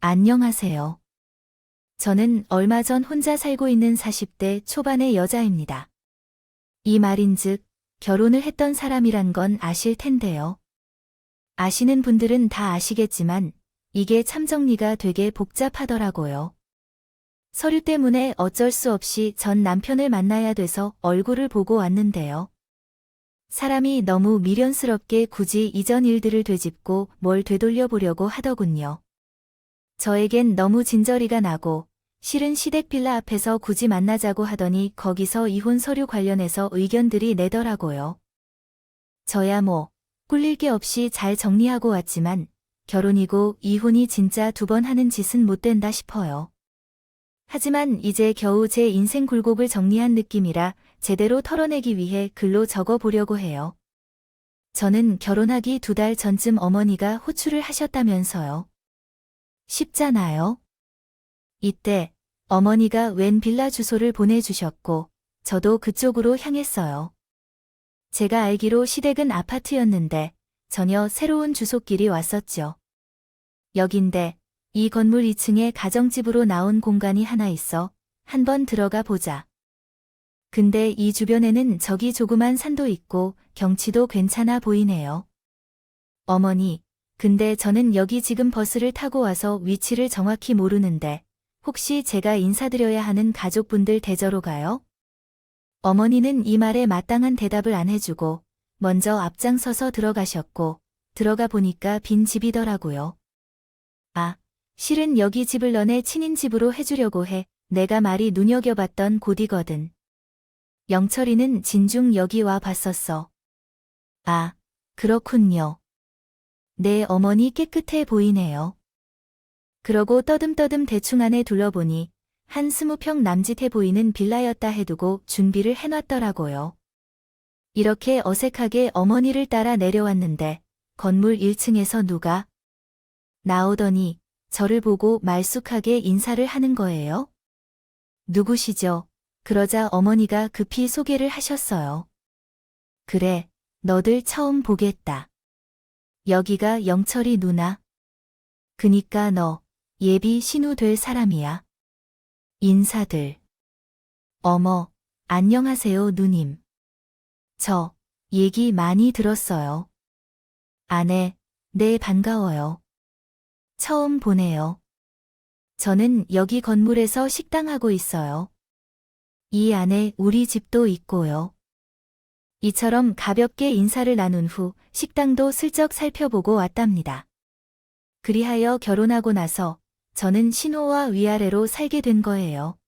안녕하세요. 저는 얼마 전 혼자 살고 있는 40대 초반의 여자입니다. 이 말인즉 결혼을 했던 사람이란 건 아실 텐데요. 아시는 분들은 다 아시겠지만 이게 참 정리가 되게 복잡하더라고요. 서류 때문에 어쩔 수 없이 전 남편을 만나야 돼서 얼굴을 보고 왔는데요. 사람이 너무 미련스럽게 굳이 이전 일들을 되짚고 뭘 되돌려 보려고 하더군요. 저에겐 너무 진저리가 나고 실은 시댁 빌라 앞에서 굳이 만나자고 하더니 거기서 이혼 서류 관련해서 의견들이 내더라고요. 저야 뭐 꿀릴 게 없이 잘 정리하고 왔지만 결혼이고 이혼이 진짜 2번 하는 짓은 못 된다 싶어요. 하지만 이제 겨우 제 인생 굴곡을 정리한 느낌이라 제대로 털어내기 위해 글로 적어 보려고 해요. 저는 결혼하기 2달 전쯤 어머니가 호출을 하셨다면서요. 쉽잖아요. 이때 어머니가 웬 빌라 주소를 보내주셨고 저도 그쪽으로 향했어요. 제가 알기로 시댁은 아파트였는데 전혀 새로운 주소길이 왔었죠. 여긴데 이 건물 2층에 가정집으로 나온 공간이 하나 있어 한번 들어가 보자. 근데 이 주변에는 저기 조그만 산도 있고 경치도 괜찮아 보이네요. 어머니, 근데 저는 여기 지금 버스를 타고 와서 위치를 정확히 모르는데 혹시 제가 인사드려야 하는 가족분들 댁으로 가요? 어머니는 이 말에 마땅한 대답을 안 해주고 먼저 앞장서서 들어가셨고 들어가 보니까 빈 집이더라고요. 아, 실은 여기 집을 너네 친인 집으로 해주려고 해. 내가 말이 눈여겨봤던 곳이거든. 영철이는 진중 여기 와 봤었어. 아, 그렇군요. 네, 어머니 깨끗해 보이네요. 그러고 떠듬떠듬 대충 안에 둘러보니 한 20평 남짓해 보이는 빌라였다 해두고 준비를 해놨더라고요. 이렇게 어색하게 어머니를 따라 내려왔는데 건물 1층에서 누가 나오더니 저를 보고 말쑥하게 인사를 하는 거예요. 누구시죠? 그러자 어머니가 급히 소개를 하셨어요. 그래, 너들 처음 보겠다. 여기가 영철이 누나. 그니까 너 예비 신우 될 사람이야. 인사들. 어머, 안녕하세요 누님. 저 얘기 많이 들었어요. 아내, 네 반가워요. 처음 보네요. 저는 여기 건물에서 식당하고 있어요. 이 안에 우리 집도 있고요. 이처럼 가볍게 인사를 나눈 후 식당도 슬쩍 살펴보고 왔답니다. 그리하여 결혼하고 나서 저는 신호와 위아래로 살게 된 거예요.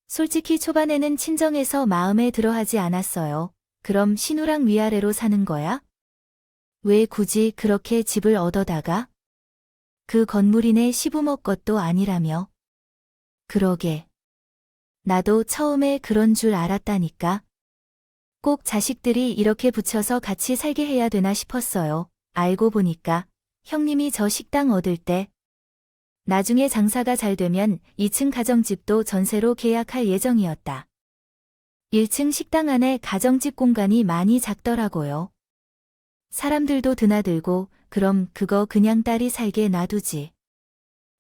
솔직히 초반에는 친정에서 마음에 들어하지 않았어요. 그럼 신우랑 위아래로 사는 거야? 왜 굳이 그렇게 집을 얻어다가? 그 건물이네 시부모 것도 아니라며. 그러게. 나도 처음에 그런 줄 알았다니까. 꼭 자식들이 이렇게 붙여서 같이 살게 해야 되나 싶었어요. 알고 보니까 형님이 저 식당 얻을 때 나중에 장사가 잘 되면 2층 가정집도 전세로 계약할 예정이었다. 1층 식당 안에 가정집 공간이 많이 작더라고요. 사람들도 드나들고 그럼 그거 그냥 딸이 살게 놔두지.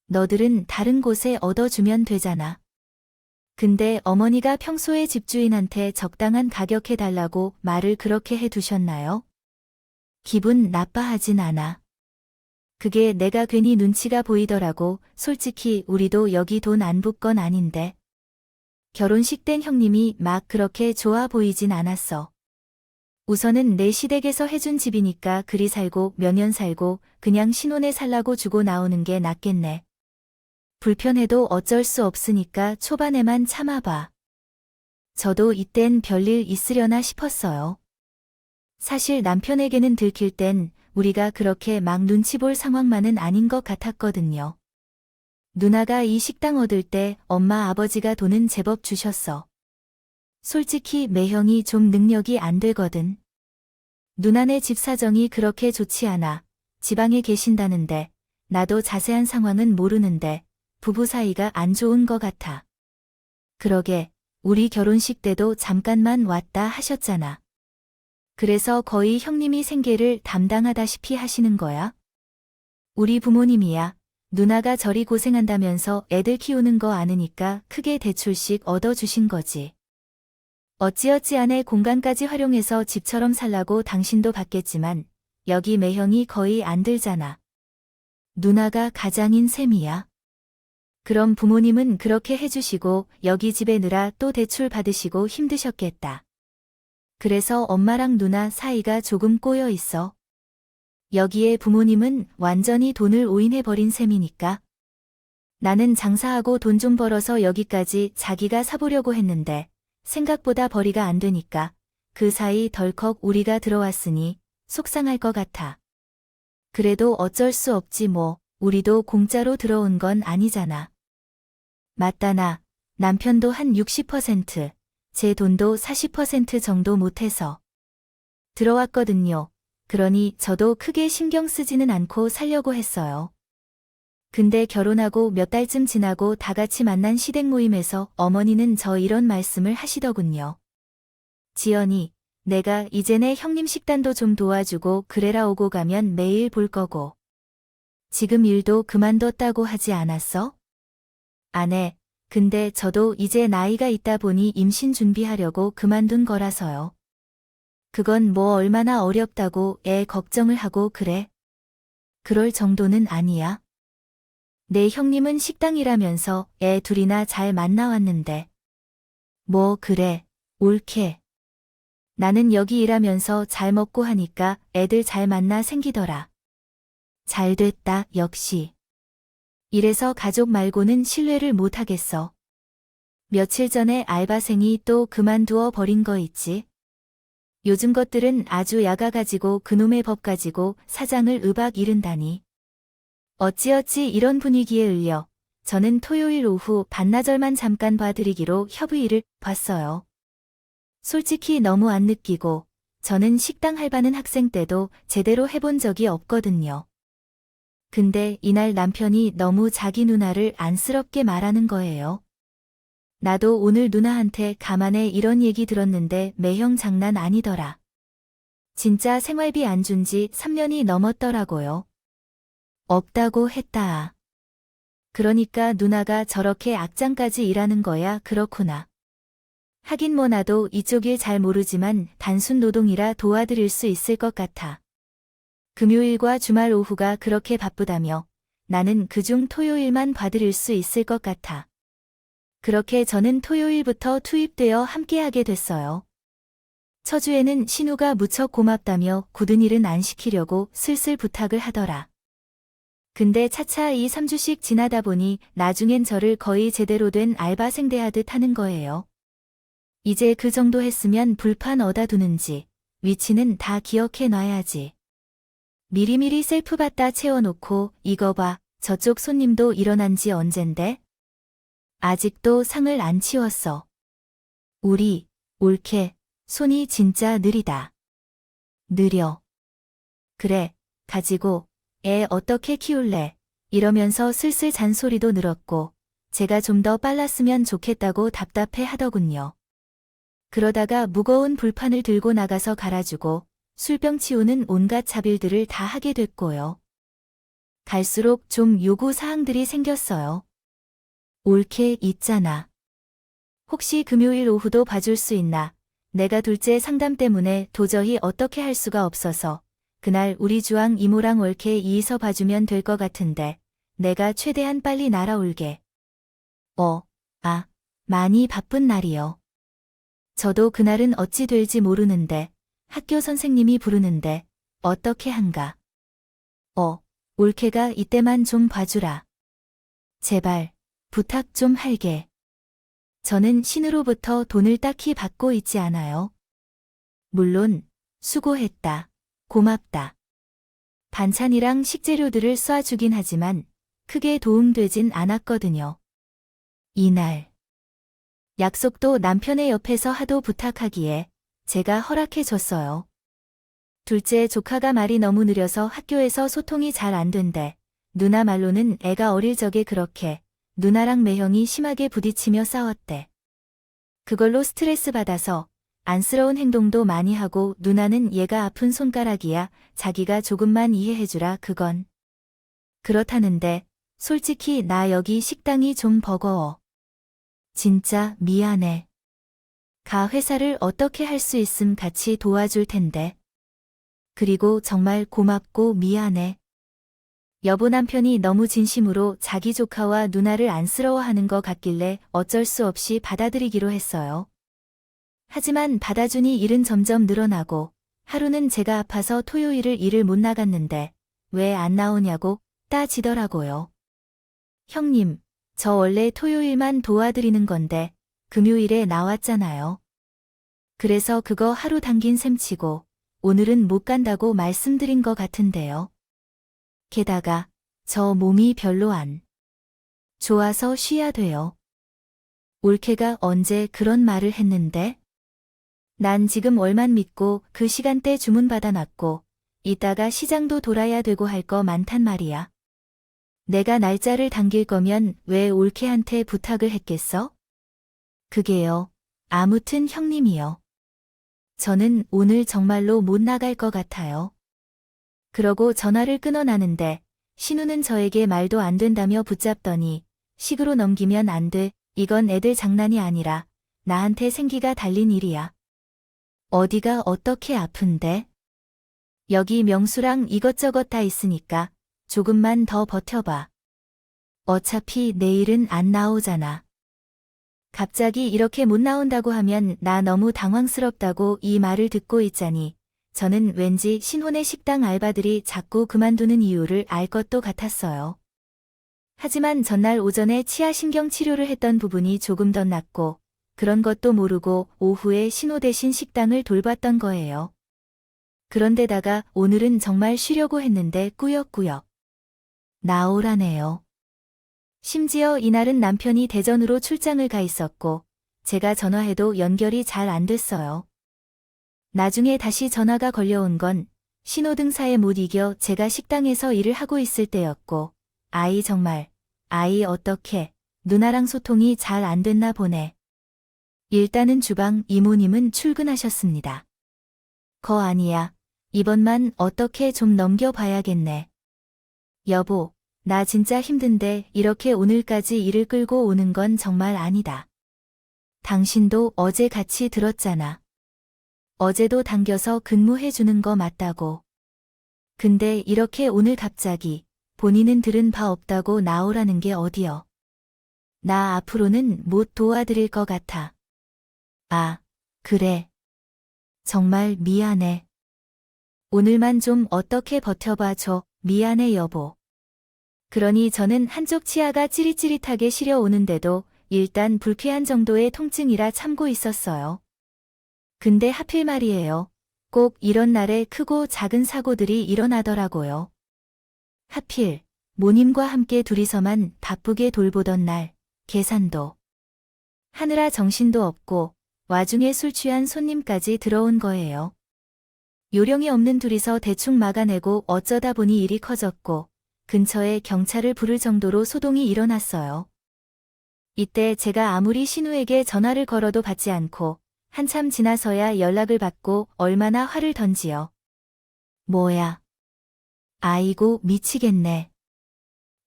너들은 다른 곳에 얻어주면 되잖아. 근데 어머니가 평소에 집주인한테 적당한 가격 해달라고 말을 그렇게 해두셨나요? 기분 나빠하진 않아. 그게 내가 괜히 눈치가 보이더라고. 솔직히 우리도 여기 돈 안 붓건 아닌데. 결혼식 땐 형님이 막 그렇게 좋아 보이진 않았어. 우선은 내 시댁에서 해준 집이니까 그리 살고 몇 년 살고 그냥 신혼에 살라고 주고 나오는 게 낫겠네. 불편해도 어쩔 수 없으니까 초반에만 참아봐. 저도 이땐 별일 있으려나 싶었어요. 사실 남편에게는 들킬 땐 우리가 그렇게 막 눈치 볼 상황만은 아닌 것 같았거든요. 누나가 이 식당 얻을 때 엄마 아버지가 돈은 제법 주셨어. 솔직히 매형이 좀 능력이 안 되거든. 누나네 집 사정이 그렇게 좋지 않아. 지방에 계신다는데 나도 자세한 상황은 모르는데 부부 사이가 안 좋은 것 같아. 그러게, 우리 결혼식 때도 잠깐만 왔다 하셨잖아. 그래서 거의 형님이 생계를 담당하다시피 하시는 거야? 우리 부모님이야. 누나가 저리 고생한다면서 애들 키우는 거 아느니까 크게 대출씩 얻어주신 거지. 어찌어찌 안에 공간까지 활용해서 집처럼 살라고 당신도 받겠지만 여기 매형이 거의 안 들잖아. 누나가 가장인 셈이야. 그럼 부모님은 그렇게 해주시고 여기 집에 느라 또 대출 받으시고 힘드셨겠다. 그래서 엄마랑 누나 사이가 조금 꼬여 있어. 여기에 부모님은 완전히 돈을 오인해버린 셈이니까. 나는 장사하고 돈 좀 벌어서 여기까지 자기가 사보려고 했는데 생각보다 벌이가 안 되니까 그 사이 덜컥 우리가 들어왔으니 속상할 것 같아. 그래도 어쩔 수 없지 뭐. 우리도 공짜로 들어온 건 아니잖아. 맞다나 남편도 한 60%, 제 돈도 40% 정도 못해서 들어왔거든요. 그러니 저도 크게 신경 쓰지는 않고 살려고 했어요. 근데 결혼하고 몇 달쯤 지나고 다 같이 만난 시댁 모임에서 어머니는 저 이런 말씀을 하시더군요. 지연이, 내가 이제내 형님 식단도 좀 도와주고 그래라 오고 가면 매일 볼 거고. 지금 일도 그만뒀다고 하지 않았어? 안 해. 근데 저도 이제 나이가 있다 보니 임신 준비하려고 그만둔 거라서요. 그건 뭐 얼마나 어렵다고 애 걱정을 하고 그래. 그럴 정도는 아니야. 내 형님은 식당이라면서 애 둘이나 잘 만나왔는데. 뭐 그래, 옳게. 나는 여기 일하면서 잘 먹고 하니까 애들 잘 만나 생기더라. 잘 됐다, 역시. 이래서 가족 말고는 신뢰를 못 하겠어. 며칠 전에 알바생이 또 그만두어 버린 거 있지. 요즘 것들은 아주 야가가지고 그놈의 법 가지고 사장을 으박 이른다니. 어찌어찌 이런 분위기에 을려 저는 토요일 오후 반나절만 잠깐 봐드리기로 협의를 봤어요. 솔직히 너무 안 느끼고 저는 식당 알바는 학생 때도 제대로 해본 적이 없거든요. 근데 이날 남편이 너무 자기 누나를 안쓰럽게 말하는 거예요. 나도 오늘 누나한테 간만에 이런 얘기 들었는데 매형 장난 아니더라. 진짜 생활비 안 준 지 3년이 넘었더라고요. 없다고 했다. 그러니까 누나가 저렇게 악장까지 일하는 거야. 그렇구나. 하긴 뭐 나도 이쪽 일 잘 모르지만 단순 노동이라 도와드릴 수 있을 것 같아. 금요일과 주말 오후가 그렇게 바쁘다며 나는 그중 토요일만 봐드릴 수 있을 것 같아. 그렇게 저는 토요일부터 투입되어 함께하게 됐어요. 처주에는 신우가 무척 고맙다며 굳은 일은 안 시키려고 슬슬 부탁을 하더라. 근데 차차 2, 3주씩 지나다 보니 나중엔 저를 거의 제대로 된 알바생 대하듯 하는 거예요. 이제 그 정도 했으면 불판 어디다 두는지 위치는 다 기억해 놔야지. 미리미리 셀프 받다 채워놓고 이거 봐, 저쪽 손님도 일어난 지 언젠데? 아직도 상을 안 치웠어. 우리, 옳게, 손이 진짜 느리다. 느려. 그래, 가지고, 애 어떻게 키울래? 이러면서 슬슬 잔소리도 늘었고, 제가 좀 더 빨랐으면 좋겠다고 답답해 하더군요. 그러다가 무거운 불판을 들고 나가서 갈아주고, 술병 치우는 온갖 자빌들을 다 하게 됐고요. 갈수록 좀 요구 사항들이 생겼어요. 옳게 있잖아. 혹시 금요일 오후도 봐줄 수 있나? 내가 둘째 상담 때문에 도저히 어떻게 할 수가 없어서 그날 우리 주왕 이모랑 옳게 이의서 봐주면 될 것 같은데 내가 최대한 빨리 날아올게. 많이 바쁜 날이요. 저도 그날은 어찌 될지 모르는데 학교 선생님이 부르는데 어떻게 한가. 옳게가 이때만 좀 봐주라. 제발 부탁 좀 할게. 저는 신우로부터 돈을 딱히 받고 있지 않아요. 물론 수고했다, 고맙다. 반찬이랑 식재료들을 쏴주긴 하지만 크게 도움되진 않았거든요. 이날 약속도 남편의 옆에서 하도 부탁하기에 제가 허락해줬어요. 둘째 조카가 말이 너무 느려서 학교에서 소통이 잘 안 된대. 누나 말로는 애가 어릴 적에 그렇게 누나랑 매형이 심하게 부딪히며 싸웠대. 그걸로 스트레스 받아서 안쓰러운 행동도 많이 하고 누나는 얘가 아픈 손가락이야 자기가 조금만 이해해주라 그건. 그렇다는데 솔직히 나 여기 식당이 좀 버거워. 진짜 미안해. 가 회사를 어떻게 할 수 있음 같이 도와줄 텐데. 그리고 정말 고맙고 미안해. 여보 남편이 너무 진심으로 자기 조카와 누나를 안쓰러워하는 것 같길래 어쩔 수 없이 받아들이기로 했어요. 하지만 받아주니 일은 점점 늘어나고 하루는 제가 아파서 토요일을 일을 못 나갔는데 왜 안 나오냐고 따지더라고요. 형님, 저 원래 토요일만 도와드리는 건데 금요일에 나왔잖아요. 그래서 그거 하루 당긴 셈치고 오늘은 못 간다고 말씀드린 것 같은데요. 게다가 저 몸이 별로 안 좋아서 쉬어야 돼요. 올케가 언제 그런 말을 했는데? 난 지금 월만 믿고 그 시간대 주문 받아놨고 이따가 시장도 돌아야 되고 할 거 많단 말이야. 내가 날짜를 당길 거면 왜 올케한테 부탁을 했겠어? 그게요. 아무튼 형님이요. 저는 오늘 정말로 못 나갈 것 같아요. 그러고 전화를 끊어나는데 신우는 저에게 말도 안 된다며 붙잡더니 식으로 넘기면 안 돼. 이건 애들 장난이 아니라 나한테 생기가 달린 일이야. 어디가 어떻게 아픈데? 여기 명수랑 이것저것 다 있으니까 조금만 더 버텨봐. 어차피 내일은 안 나오잖아. 갑자기 이렇게 못 나온다고 하면 나 너무 당황스럽다고 이 말을 듣고 있자니 저는 왠지 신혼의 식당 알바들이 자꾸 그만두는 이유를 알 것도 같았어요. 하지만 전날 오전에 치아 신경 치료를 했던 부분이 조금 더 낫고 그런 것도 모르고 오후에 신호 대신 식당을 돌봤던 거예요. 그런데다가 오늘은 정말 쉬려고 했는데 꾸역꾸역 나오라네요. 심지어 이날은 남편이 대전으로 출장을 가 있었고 제가 전화해도 연결이 잘 안 됐어요. 나중에 다시 전화가 걸려온 건 신호등사에 못 이겨 제가 식당에서 일을 하고 있을 때였고 아이 어떡해. 누나랑 소통이 잘 안 됐나 보네. 일단은 주방 이모님은 출근하셨습니다. 거 아니야. 이번만 어떻게 좀 넘겨봐야겠네. 여보, 나 진짜 힘든데 이렇게 오늘까지 일을 끌고 오는 건 정말 아니다. 당신도 어제 같이 들었잖아. 어제도 당겨서 근무해주는 거 맞다고. 근데 이렇게 오늘 갑자기 본인은 들은 바 없다고 나오라는 게 어디여. 나 앞으로는 못 도와드릴 것 같아. 아, 그래. 정말 미안해. 오늘만 좀 어떻게 버텨봐 줘. 미안해 여보. 그러니 저는 한쪽 치아가 찌릿찌릿하게 시려오는데도 일단 불쾌한 정도의 통증이라 참고 있었어요. 근데 하필 말이에요. 꼭 이런 날에 크고 작은 사고들이 일어나더라고요. 하필 모님과 함께 둘이서만 바쁘게 돌보던 날 계산도 하느라 정신도 없고 와중에 술 취한 손님까지 들어온 거예요. 요령이 없는 둘이서 대충 막아내고 어쩌다 보니 일이 커졌고 근처에 경찰을 부를 정도로 소동이 일어났어요. 이때 제가 아무리 신우에게 전화를 걸어도 받지 않고 한참 지나서야 연락을 받고 얼마나 화를 던지요. 뭐야. 아이고 미치겠네.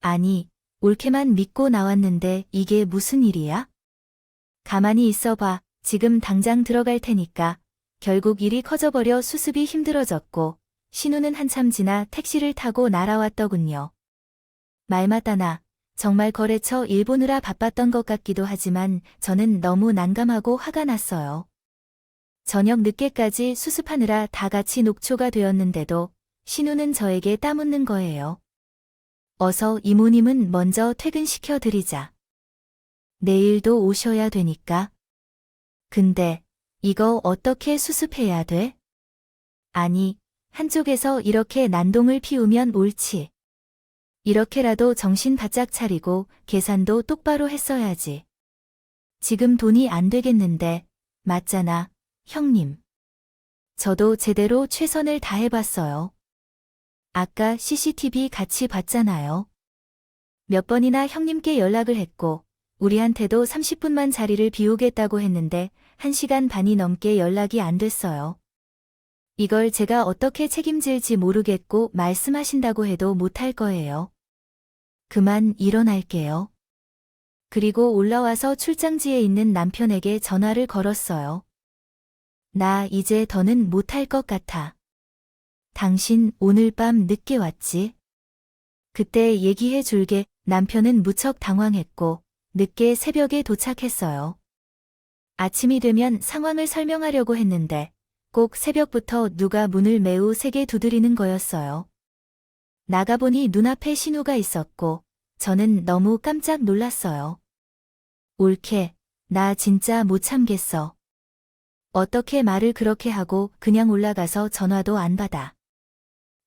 아니, 올케만 믿고 나왔는데 이게 무슨 일이야? 가만히 있어봐. 지금 당장 들어갈 테니까. 결국 일이 커져버려 수습이 힘들어졌고 신우는 한참 지나 택시를 타고 날아왔더군요. 말 맞다나 정말 거래처 일 보느라 바빴던 것 같기도 하지만 저는 너무 난감하고 화가 났어요. 저녁 늦게까지 수습하느라 다 같이 녹초가 되었는데도 신우는 저에게 따묻는 거예요. 어서 이모님은 먼저 퇴근시켜 드리자. 내일도 오셔야 되니까. 근데 이거 어떻게 수습해야 돼? 아니, 한쪽에서 이렇게 난동을 피우면 옳지. 이렇게라도 정신 바짝 차리고 계산도 똑바로 했어야지. 지금 돈이 안 되겠는데, 맞잖아, 형님. 저도 제대로 최선을 다해봤어요. 아까 CCTV 같이 봤잖아요. 몇 번이나 형님께 연락을 했고, 우리한테도 30분만 자리를 비우겠다고 했는데 1시간 반이 넘게 연락이 안 됐어요. 이걸 제가 어떻게 책임질지 모르겠고 말씀하신다고 해도 못할 거예요. 그만 일어날게요. 그리고 올라와서 출장지에 있는 남편에게 전화를 걸었어요. 나 이제 더는 못할 것 같아. 당신 오늘 밤 늦게 왔지? 그때 얘기해 줄게. 남편은 무척 당황했고 늦게 새벽에 도착했어요. 아침이 되면 상황을 설명하려고 했는데 꼭 새벽부터 누가 문을 매우 세게 두드리는 거였어요. 나가보니 눈앞에 신우가 있었고 저는 너무 깜짝 놀랐어요. 올케, 나 진짜 못 참겠어. 어떻게 말을 그렇게 하고 그냥 올라가서 전화도 안 받아.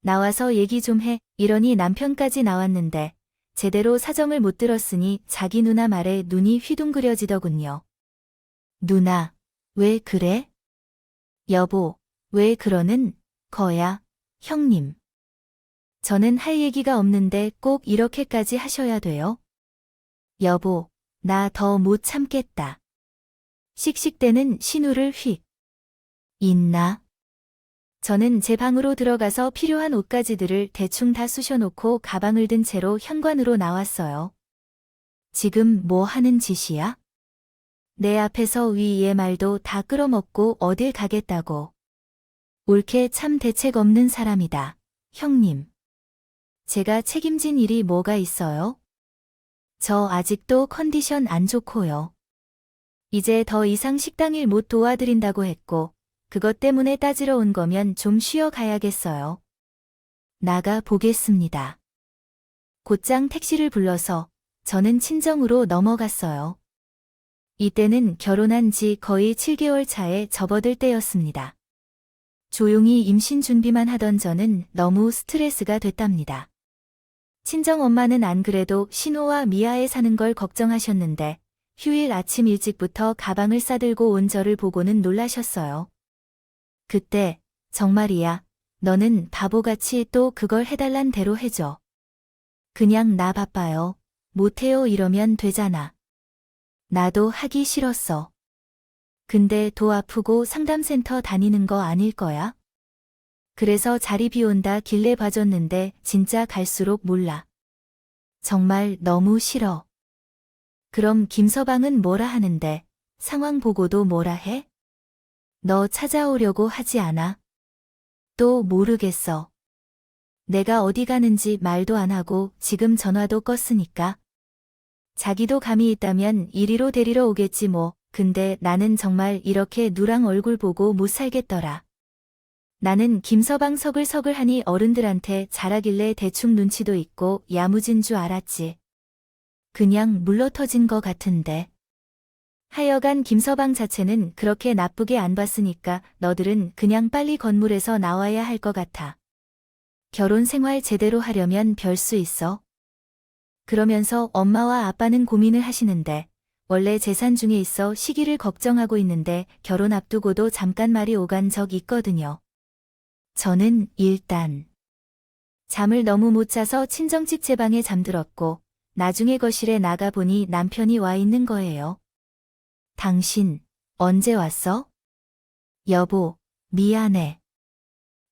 나와서 얘기 좀 해. 이러니 남편까지 나왔는데 제대로 사정을 못 들었으니 자기 누나 말에 눈이 휘둥그려지더군요. 누나, 왜 그래? 여보, 왜 그러는 거야, 형님? 저는 할 얘기가 없는데 꼭 이렇게까지 하셔야 돼요? 여보, 나 더 못 참겠다. 씩씩대는 신우를 휙. 있나? 저는 제 방으로 들어가서 필요한 옷가지들을 대충 다 쑤셔놓고 가방을 든 채로 현관으로 나왔어요. 지금 뭐 하는 짓이야? 내 앞에서 위의 말도 다 끌어먹고 어딜 가겠다고. 올케 참 대책 없는 사람이다, 형님. 제가 책임진 일이 뭐가 있어요? 저 아직도 컨디션 안 좋고요. 이제 더 이상 식당 일 못 도와드린다고 했고 그것 때문에 따지러 온 거면 좀 쉬어 가야겠어요. 나가 보겠습니다. 곧장 택시를 불러서 저는 친정으로 넘어갔어요. 이때는 결혼한 지 거의 7개월 차에 접어들 때였습니다. 조용히 임신 준비만 하던 저는 너무 스트레스가 됐답니다. 친정엄마는 안 그래도 신호와 미아에 사는 걸 걱정하셨는데 휴일 아침 일찍부터 가방을 싸들고 온 저를 보고는 놀라셨어요. 그때 정말이야. 너는 바보같이 또 그걸 해달란 대로 해줘. 그냥 나 바빠요. 못해요 이러면 되잖아. 나도 하기 싫었어. 근데 도 아프고 상담센터 다니는 거 아닐 거야? 그래서 자리 비온다 길래 봐줬는데 진짜 갈수록 몰라. 정말 너무 싫어. 그럼 김서방은 뭐라 하는데 상황 보고도 뭐라 해? 너 찾아오려고 하지 않아? 또 모르겠어. 내가 어디 가는지 말도 안 하고 지금 전화도 껐으니까. 자기도 감이 있다면 이리로 데리러 오겠지 뭐. 근데 나는 정말 이렇게 누랑 얼굴 보고 못 살겠더라. 나는 김서방 서글서글하니 어른들한테 잘하길래 대충 눈치도 있고 야무진 줄 알았지. 그냥 물러터진 거 같은데. 하여간 김서방 자체는 그렇게 나쁘게 안 봤으니까 너들은 그냥 빨리 건물에서 나와야 할 것 같아. 결혼 생활 제대로 하려면 별 수 있어. 그러면서 엄마와 아빠는 고민을 하시는데 원래 재산 중에 있어 시기를 걱정하고 있는데 결혼 앞두고도 잠깐 말이 오간 적 있거든요. 저는 일단 잠을 너무 못 자서 친정집 제 방에 잠들었고 나중에 거실에 나가보니 남편이 와 있는 거예요. 당신 언제 왔어? 여보, 미안해.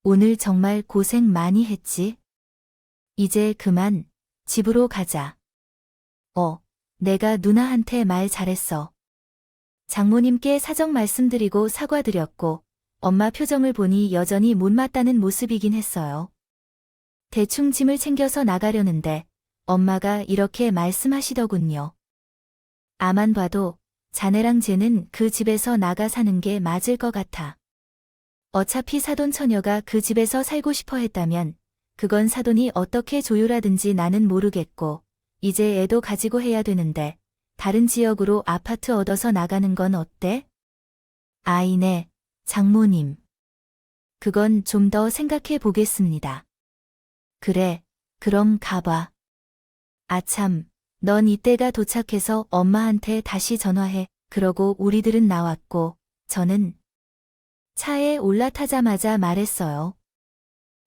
오늘 정말 고생 많이 했지? 이제 그만 집으로 가자. 내가 누나한테 말 잘했어. 장모님께 사정 말씀드리고 사과드렸고 엄마 표정을 보니 여전히 못마땅한 모습이긴 했어요. 대충 짐을 챙겨서 나가려는데 엄마가 이렇게 말씀하시더군요. 아만 봐도 자네랑 쟤는 그 집에서 나가 사는 게 맞을 것 같아. 어차피 사돈 처녀가 그 집에서 살고 싶어 했다면 그건 사돈이 어떻게 조율하든지 나는 모르겠고 이제 애도 가지고 해야 되는데 다른 지역으로 아파트 얻어서 나가는 건 어때? 아이네, 장모님. 그건 좀 더 생각해 보겠습니다. 그래, 그럼 가봐. 아참, 넌 이때가 도착해서 엄마한테 다시 전화해. 그러고 우리들은 나왔고 저는 차에 올라타자마자 말했어요.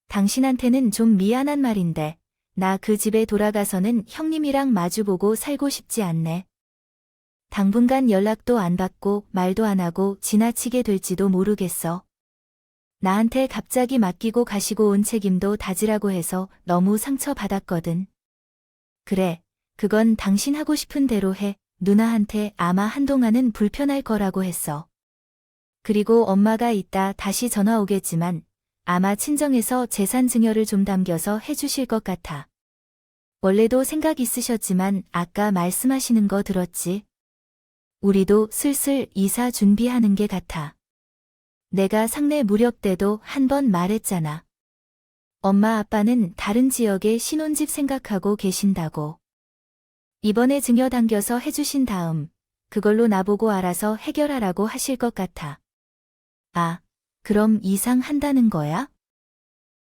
당신한테는 좀 미안한 말인데 나 그 집에 돌아가서는 형님이랑 마주보고 살고 싶지 않네. 당분간 연락도 안 받고 말도 안 하고 지나치게 될지도 모르겠어. 나한테 갑자기 맡기고 가시고 온 책임도 다지라고 해서 너무 상처받았거든. 그래, 그건 당신 하고 싶은 대로 해. 누나한테 아마 한동안은 불편할 거라고 했어. 그리고 엄마가 이따 다시 전화 오겠지만 아마 친정에서 재산 증여를 좀 담겨서 해주실 것 같아. 원래도 생각 있으셨지만 아까 말씀하시는 거 들었지? 우리도 슬슬 이사 준비하는 게 같아. 내가 상례 무렵 때도 한 번 말했잖아. 엄마 아빠는 다른 지역에 신혼집 생각하고 계신다고. 이번에 증여 당겨서 해주신 다음 그걸로 나보고 알아서 해결하라고 하실 것 같아. 아, 그럼 이상한다는 거야?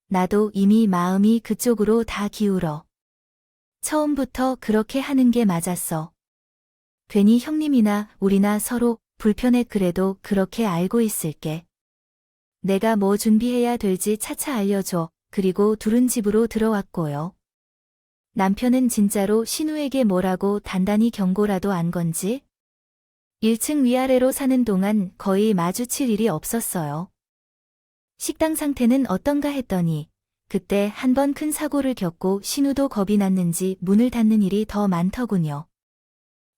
나도 이미 마음이 그쪽으로 다 기울어. 처음부터 그렇게 하는 게 맞았어. 괜히 형님이나 우리나 서로 불편해 그래도 그렇게 알고 있을게. 내가 뭐 준비해야 될지 차차 알려줘. 그리고 둘은 집으로 들어왔고요. 남편은 진짜로 신우에게 뭐라고 단단히 경고라도 안 건지? 1층 위아래로 사는 동안 거의 마주칠 일이 없었어요. 식당 상태는 어떤가 했더니 그때 한 번 큰 사고를 겪고 신우도 겁이 났는지 문을 닫는 일이 더 많더군요.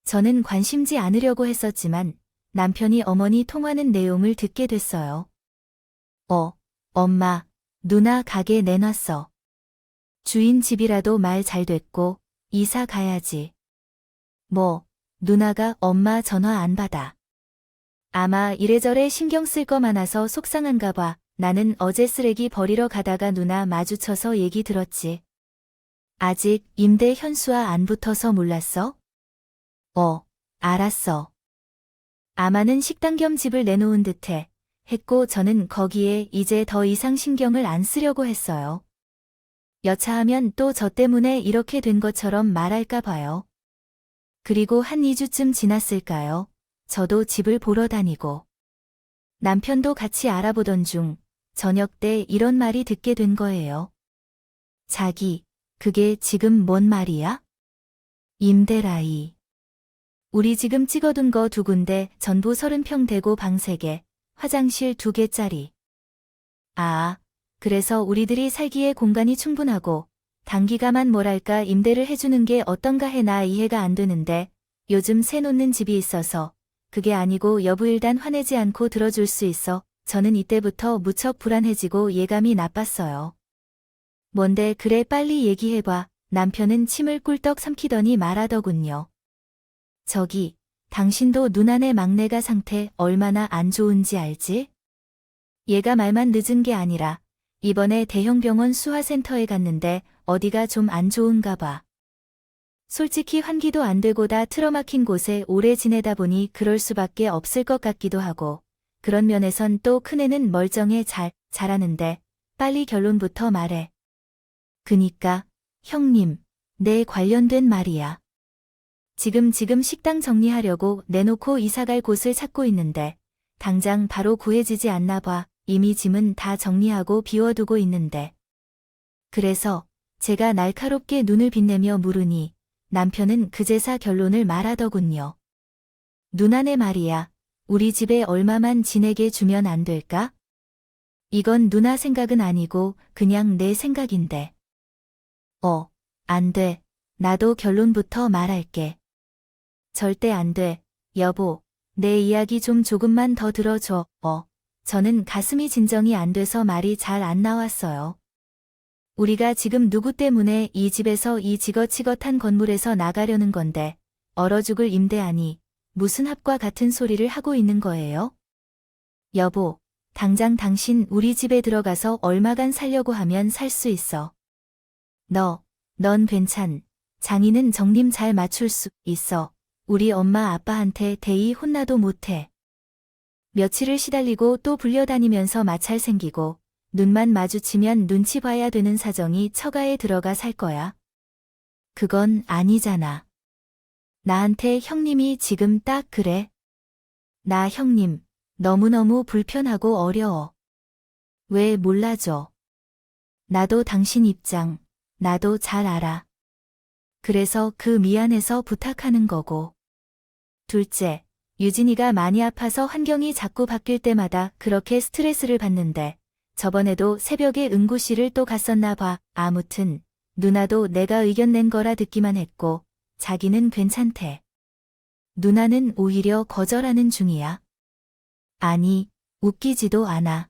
저는 관심지 않으려고 했었지만 남편이 어머니 통화하는 내용을 듣게 됐어요. 엄마, 누나 가게 내놨어. 주인 집이라도 말 잘 됐고 이사 가야지. 뭐, 누나가 엄마 전화 안 받아. 아마 이래저래 신경 쓸 거 많아서 속상한가 봐. 나는 어제 쓰레기 버리러 가다가 누나 마주쳐서 얘기 들었지. 아직 임대 현수와 안 붙어서 몰랐어? 알았어. 아마는 식당 겸 집을 내놓은 듯해 했고 저는 거기에 이제 더 이상 신경을 안 쓰려고 했어요. 여차하면 또 저 때문에 이렇게 된 것처럼 말할까 봐요. 그리고 한 2주쯤 지났을까요? 저도 집을 보러 다니고 남편도 같이 알아보던 중 저녁 때 이런 말이 듣게 된 거예요. 자기, 그게 지금 뭔 말이야? 임대라이. 우리 지금 찍어둔 거 2군데 전부 30평 되고 방 3개, 화장실 2개짜리. 아, 그래서 우리들이 살기에 공간이 충분하고 단기가만 뭐랄까 임대를 해주는 게 어떤가 해. 나 이해가 안 되는데 요즘 새 놓는 집이 있어서 그게 아니고 여부 일단 화내지 않고 들어줄 수 있어. 저는 이때부터 무척 불안해지고 예감이 나빴어요. 뭔데 그래 빨리 얘기해봐. 남편은 침을 꿀떡 삼키더니 말하더군요. 저기, 당신도 누나네 막내가 상태 얼마나 안 좋은지 알지? 얘가 말만 늦은 게 아니라 이번에 대형 병원 수화센터에 갔는데 어디가 좀 안 좋은가 봐. 솔직히 환기도 안 되고 다 틀어막힌 곳에 오래 지내다 보니 그럴 수밖에 없을 것 같기도 하고 그런 면에선 또 큰애는 멀쩡해 잘하는데 빨리 결론부터 말해. 그니까 형님, 내 관련된 말이야. 지금 식당 정리하려고 내놓고 이사갈 곳을 찾고 있는데 당장 바로 구해지지 않나 봐. 이미 짐은 다 정리하고 비워두고 있는데. 그래서 제가 날카롭게 눈을 빛내며 물으니 남편은 그제사 결론을 말하더군요. 누나네 말이야. 우리 집에 얼마만 지내게 주면 안 될까? 이건 누나 생각은 아니고 그냥 내 생각인데. 안 돼. 나도 결론부터 말할게. 절대 안 돼. 여보, 내 이야기 좀 조금만 더 들어줘. 저는 가슴이 진정이 안 돼서 말이 잘 안 나왔어요. 우리가 지금 누구 때문에 이 집에서 이 지긋지긋한 건물에서 나가려는 건데 얼어 죽을 임대아니 무슨 합과 같은 소리를 하고 있는 거예요? 여보, 당장 당신 우리 집에 들어가서 얼마간 살려고 하면 살 수 있어. 넌 괜찮. 장인은 정림 잘 맞출 수 있어. 우리 엄마 아빠한테 대이 혼나도 못해. 며칠을 시달리고 또 불려다니면서 마찰 생기고 눈만 마주치면 눈치 봐야 되는 사정이 처가에 들어가 살 거야. 그건 아니잖아. 나한테 형님이 지금 딱 그래. 나 형님, 너무너무 불편하고 어려워. 왜 몰라줘. 나도 당신 입장, 나도 잘 알아. 그래서 그 미안해서 부탁하는 거고. 둘째, 유진이가 많이 아파서 환경이 자꾸 바뀔 때마다 그렇게 스트레스를 받는데 저번에도 새벽에 응고실을 또 갔었나 봐. 아무튼 누나도 내가 의견 낸 거라 듣기만 했고 자기는 괜찮대. 누나는 오히려 거절하는 중이야. 아니, 웃기지도 않아.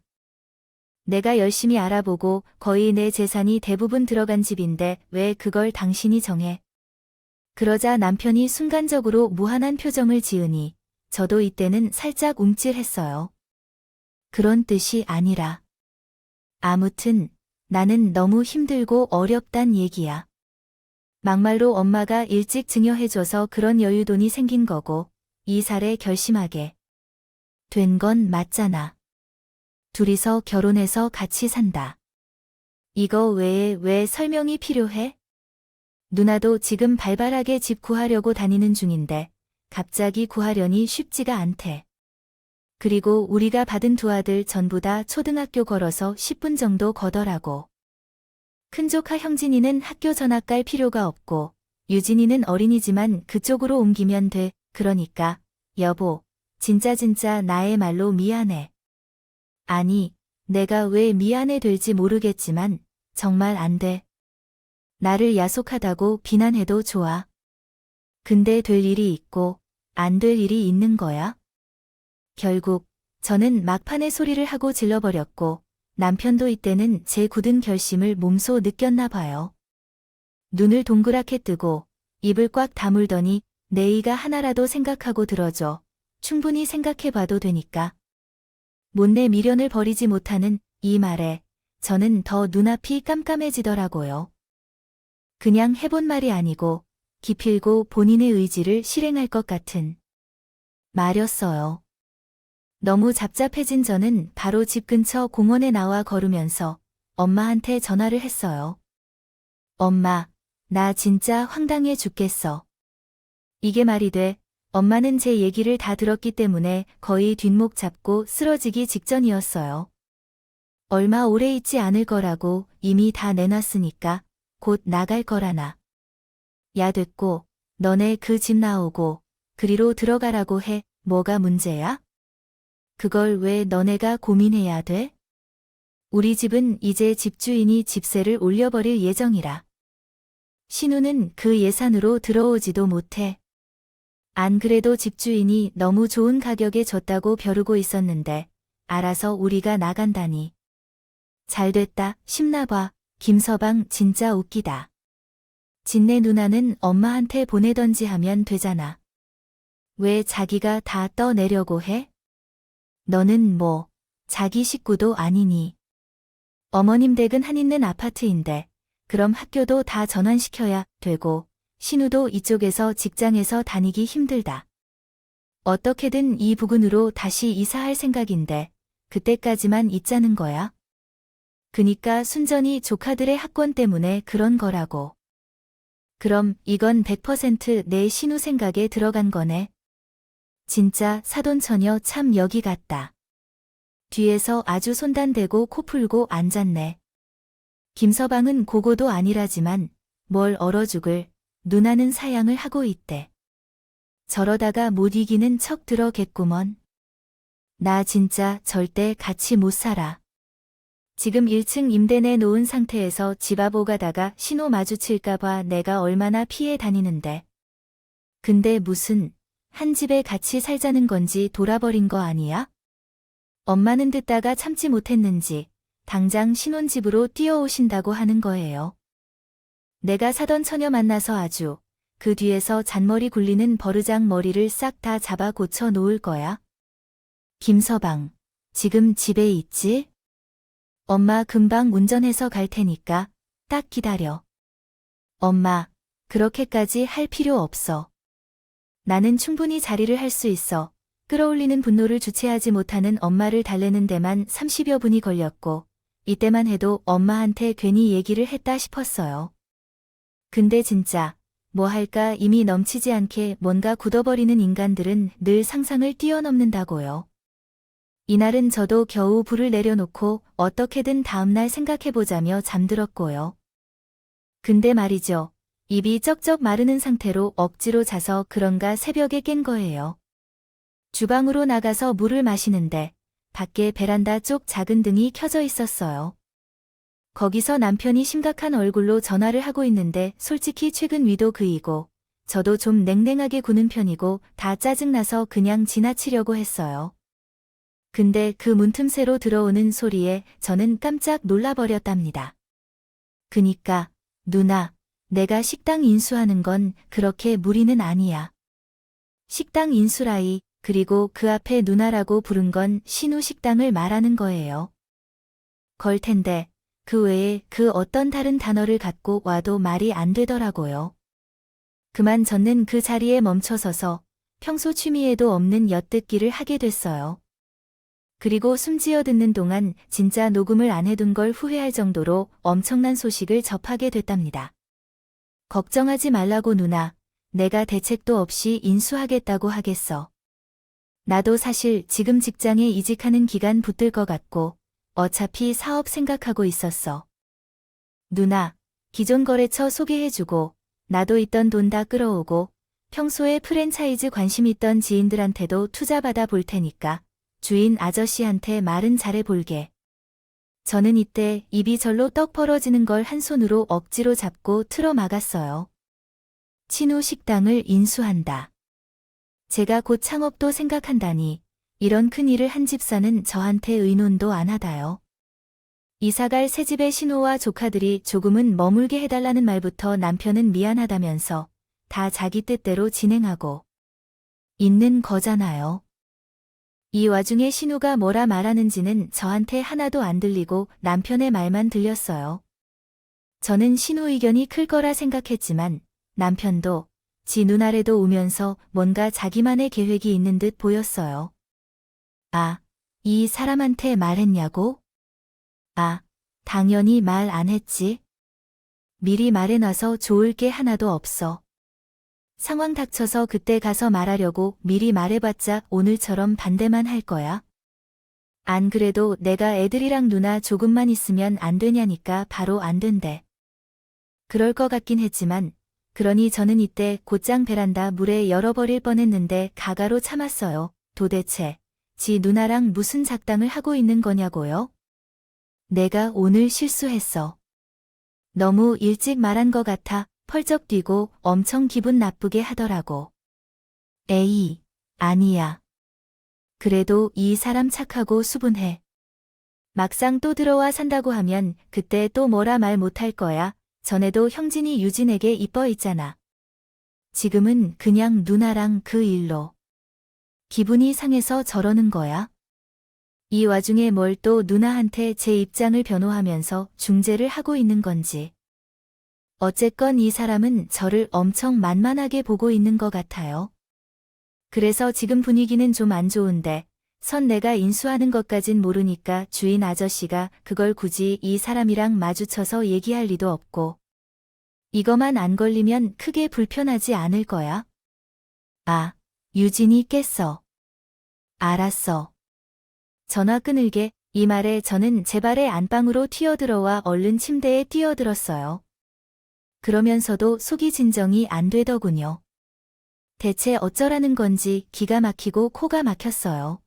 내가 열심히 알아보고 거의 내 재산이 대부분 들어간 집인데 왜 그걸 당신이 정해? 그러자 남편이 순간적으로 무한한 표정을 지으니 저도 이때는 살짝 움찔했어요. 그런 뜻이 아니라. 아무튼 나는 너무 힘들고 어렵단 얘기야. 막말로 엄마가 일찍 증여해줘서 그런 여유돈이 생긴 거고 이사를 결심하게 된 건 맞잖아. 둘이서 결혼해서 같이 산다. 이거 외에 왜 설명이 필요해? 누나도 지금 발발하게 집 구하려고 다니는 중인데 갑자기 구하려니 쉽지가 않대. 그리고 우리가 받은 두 아들 전부 다 초등학교 걸어서 10분 정도 거더라고. 큰조카 형진이는 학교 전학 갈 필요가 없고 유진이는 어린이지만 그쪽으로 옮기면 돼. 그러니까 여보, 진짜 나의 말로 미안해. 아니, 내가 왜 미안해 될지 모르겠지만 정말 안 돼. 나를 야속하다고 비난해도 좋아. 근데 될 일이 있고 안 될 일이 있는 거야. 결국 저는 막판에 소리를 하고 질러버렸고 남편도 이때는 제 굳은 결심을 몸소 느꼈나 봐요. 눈을 동그랗게 뜨고 입을 꽉 다물더니 내의가 하나라도 생각하고 들어줘. 충분히 생각해봐도 되니까. 못내 미련을 버리지 못하는 이 말에 저는 더 눈앞이 깜깜해지더라고요. 그냥 해본 말이 아니고 기필고 본인의 의지를 실행할 것 같은 말이었어요. 너무 잡잡해진 저는 바로 집 근처 공원에 나와 걸으면서 엄마한테 전화를 했어요. 엄마, 나 진짜 황당해 죽겠어. 이게 말이 돼. 엄마는 제 얘기를 다 들었기 때문에 거의 뒷목 잡고 쓰러지기 직전이었어요. 얼마 오래 있지 않을 거라고 이미 다 내놨으니까 곧 나갈 거라나. 야 됐고, 너네 그 집 나오고 그리로 들어가라고 해. 뭐가 문제야? 그걸 왜 너네가 고민해야 돼? 우리 집은 이제 집주인이 집세를 올려버릴 예정이라. 신우는 그 예산으로 들어오지도 못해. 안 그래도 집주인이 너무 좋은 가격에 줬다고 벼르고 있었는데 알아서 우리가 나간다니. 잘됐다 싶나봐. 김서방 진짜 웃기다. 진네 누나는 엄마한테 보내던지 하면 되잖아. 왜 자기가 다 떠내려고 해? 너는 뭐 자기 식구도 아니니. 어머님 댁은 한 있는 아파트인데 그럼 학교도 다 전환시켜야 되고 신우도 이쪽에서 직장에서 다니기 힘들다. 어떻게든 이 부근으로 다시 이사할 생각인데 그때까지만 있자는 거야. 그니까 순전히 조카들의 학권 때문에 그런 거라고. 그럼 이건 100% 내 신우 생각에 들어간 거네. 진짜 사돈처녀 참 여기 같다. 뒤에서 아주 손단대고 코 풀고 앉았네. 김서방은 고고도 아니라지만 뭘 얼어 죽을. 누나는 사양을 하고 있대. 저러다가 못 이기는 척 들어겠구먼. 나 진짜 절대 같이 못 살아. 지금 1층 임대 내놓은 상태에서 집 앞 오가다가 신호 마주칠까봐 내가 얼마나 피해 다니는데. 근데 무슨 한 집에 같이 살자는 건지 돌아버린 거 아니야? 엄마는 듣다가 참지 못했는지 당장 신혼집으로 뛰어오신다고 하는 거예요. 내가 사던 처녀 만나서 아주 그 뒤에서 잔머리 굴리는 버르장 머리를 싹 다 잡아 고쳐 놓을 거야. 김서방, 지금 집에 있지? 엄마 금방 운전해서 갈 테니까 딱 기다려. 엄마, 그렇게까지 할 필요 없어. 나는 충분히 자리를 할 수 있어. 끌어올리는 분노를 주체하지 못하는 엄마를 달래는 데만 30여 분이 걸렸고 이때만 해도 엄마한테 괜히 얘기를 했다 싶었어요. 근데 진짜 뭐 할까 이미 넘치지 않게 뭔가 굳어버리는 인간들은 늘 상상을 뛰어넘는다고요. 이날은 저도 겨우 불을 내려놓고 어떻게든 다음날 생각해보자며 잠들었고요. 근데 말이죠. 입이 쩍쩍 마르는 상태로 억지로 자서 그런가 새벽에 깬 거예요. 주방으로 나가서 물을 마시는데 밖에 베란다 쪽 작은 등이 켜져 있었어요. 거기서 남편이 심각한 얼굴로 전화를 하고 있는데 솔직히 최근 위도 그이고 저도 좀 냉랭하게 구는 편이고 다 짜증나서 그냥 지나치려고 했어요. 근데 그 문틈새로 들어오는 소리에 저는 깜짝 놀라버렸답니다. 그니까, 누나, 내가 식당 인수하는 건 그렇게 무리는 아니야. 식당 인수라이, 그리고 그 앞에 누나라고 부른 건 신우 식당을 말하는 거예요. 걸 텐데, 그 외에 그 어떤 다른 단어를 갖고 와도 말이 안 되더라고요. 그만 저는 그 자리에 멈춰서서 평소 취미에도 없는 엿듣기를 하게 됐어요. 그리고 숨지어 듣는 동안 진짜 녹음을 안 해둔 걸 후회할 정도로 엄청난 소식을 접하게 됐답니다. 걱정하지 말라고 누나, 내가 대책도 없이 인수하겠다고 하겠어. 나도 사실 지금 직장에 이직하는 기간 붙을 것 같고 어차피 사업 생각하고 있었어. 누나, 기존 거래처 소개해주고 나도 있던 돈 다 끌어오고 평소에 프랜차이즈 관심 있던 지인들한테도 투자받아 볼 테니까 주인 아저씨한테 말은 잘해볼게. 저는 이때 입이 절로 떡 벌어지는 걸 한 손으로 억지로 잡고 틀어 막았어요. 친우 식당을 인수한다. 제가 곧 창업도 생각한다니 이런 큰일을 한 집사는 저한테 의논도 안 하다요. 이사갈 새집의 신우와 조카들이 조금은 머물게 해달라는 말부터 남편은 미안하다면서 다 자기 뜻대로 진행하고 있는 거잖아요. 이 와중에 신우가 뭐라 말하는지는 저한테 하나도 안 들리고 남편의 말만 들렸어요. 저는 신우 의견이 클 거라 생각했지만 남편도 지 눈아래도 우면서 뭔가 자기만의 계획이 있는 듯 보였어요. 아, 이 사람한테 말했냐고? 아, 당연히 말 안 했지. 미리 말해놔서 좋을 게 하나도 없어. 상황 닥쳐서 그때 가서 말하려고 미리 말해봤자 오늘처럼 반대만 할 거야. 안 그래도 내가 애들이랑 누나 조금만 있으면 안 되냐니까 바로 안 된대. 그럴 것 같긴 했지만 그러니 저는 이때 곧장 베란다 물에 열어버릴 뻔했는데 가가로 참았어요. 도대체 지 누나랑 무슨 작당을 하고 있는 거냐고요? 내가 오늘 실수했어. 너무 일찍 말한 것 같아 펄쩍 뛰고 엄청 기분 나쁘게 하더라고. 에이, 아니야. 그래도 이 사람 착하고 수분해. 막상 또 들어와 산다고 하면 그때 또 뭐라 말 못할 거야. 전에도 형진이 유진에게 이뻐 있잖아. 지금은 그냥 누나랑 그 일로. 기분이 상해서 저러는 거야. 이 와중에 뭘 또 누나한테 제 입장을 변호하면서 중재를 하고 있는 건지. 어쨌건 이 사람은 저를 엄청 만만하게 보고 있는 것 같아요. 그래서 지금 분위기는 좀 안 좋은데 선 내가 인수하는 것까진 모르니까 주인 아저씨가 그걸 굳이 이 사람이랑 마주쳐서 얘기할 리도 없고 이거만 안 걸리면 크게 불편하지 않을 거야. 아, 유진이 깼어. 알았어. 전화 끊을게. 이 말에 저는 제 발의 안방으로 튀어들어와 얼른 침대에 뛰어들었어요. 그러면서도 속이 진정이 안 되더군요. 대체 어쩌라는 건지 기가 막히고 코가 막혔어요.